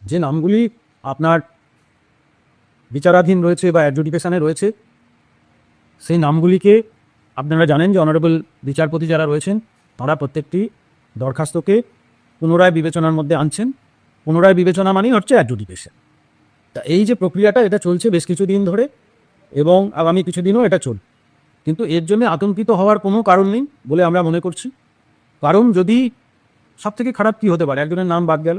যে নামগুলি আপনার বিচারাধীন রয়েছে বা অ্যাডজুডিকেশনে রয়েছে, সেই নামগুলিকে আপনারা জানেন যে অনারেবল বিচারপতি যারা রয়েছেন তারা প্রত্যেকটি দরখাস্তকে পুনরায় বিবেচনার মধ্যে আনছেন। পুনরায় বিবেচনা মানেই হচ্ছে অ্যাডজুডিকেশন। তা এই যে প্রক্রিয়াটা, এটা চলছে বেশ কিছুদিন ধরে এবং আগামী কিছুদিনও এটা চলবে। কিন্তু এর জন্য আতঙ্কিত হওয়ার কোনো কারণ নেই বলে আমরা মনে করছি। কারণ যদি সবথেকে খারাপ কী হতে পারে, একজনের নাম বাদ গেল,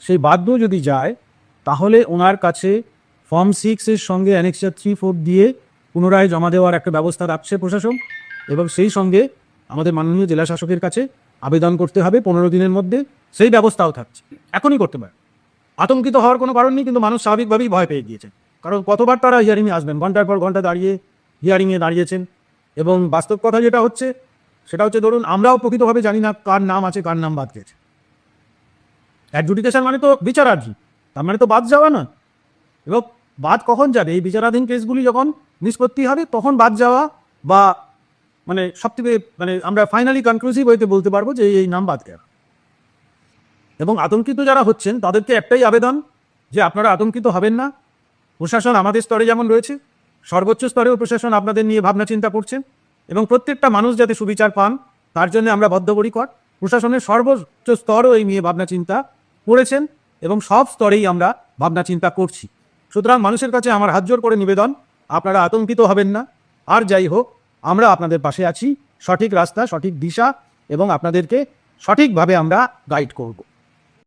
সেই বাধ্য যদি যায় তাহলে ওনার কাছে ফর্ম 6-এর সঙ্গে অ্যানেক্সার 3-4 দিয়ে পুনরায় জমা দেওয়ার একটা ব্যবস্থা রাখছে প্রশাসন, এবং সেই সঙ্গে আমাদের মাননীয় জেলা শাসকের কাছে আবেদন করতে হবে 15 দিনের মধ্যে, সেই ব্যবস্থাও থাকছে। এখনই করতে পারে। আতঙ্কিত হওয়ার কোনো কারণ নেই, কিন্তু মানুষ স্বাভাবিকভাবেই ভয় পেয়ে গিয়েছে। কারণ কতবার তারা হিয়ারিংয়ে আসবেন, ঘন্টার পর ঘন্টা দাঁড়িয়ে হিয়ারিংয়ে দাঁড়িয়েছেন। এবং বাস্তব কথা যেটা হচ্ছে সেটা হচ্ছে, ধরুন আমরাও প্রকৃতভাবে জানি না কার নাম আছে কার নাম বাদ গেছে। অ্যাডজুডিকেশন মানে তো বিচারাধীন, তার মানে তো বাদ যাওয়া না। এবং বাদ কখন যাবে? এই বিচারাধীন কেসগুলি যখন নিষ্পত্তি হবে তখন বাদ যাওয়া, বা মানে সবথেকে আমরা ফাইনালি কনক্লুসিভ হইতে বলতে পারবো যে এই নাম বাদ গেল। এবং আতঙ্কিত যারা হচ্ছেন তাদেরকে একটাই আবেদন, যে আপনারা আতঙ্কিত হবেন না। প্রশাসন আমাদের স্তরে যেমন রয়েছে, সর্বোচ্চ স্তরেও প্রশাসন আপনাদের নিয়ে ভাবনা চিন্তা করছেন, এবং প্রত্যেকটা মানুষ যাতে সুবিচার পান তার জন্য আমরা বদ্ধপরিকর। প্রশাসনের সর্বোচ্চ স্তরও এই নিয়ে ভাবনা চিন্তা করেছেন, এবং সব স্তরেই আমরা ভাবনা চিন্তা করছি। সুতরাং মানুষের কাছে আমার হাত জোর করে নিবেদন, আপনারা আতঙ্কিত হবেন না। আর যাই হোক, আমরা আপনাদের পাশে আছি, সঠিক রাস্তা, সঠিক দিশা, এবং আপনাদেরকে সঠিকভাবে আমরা গাইড করব।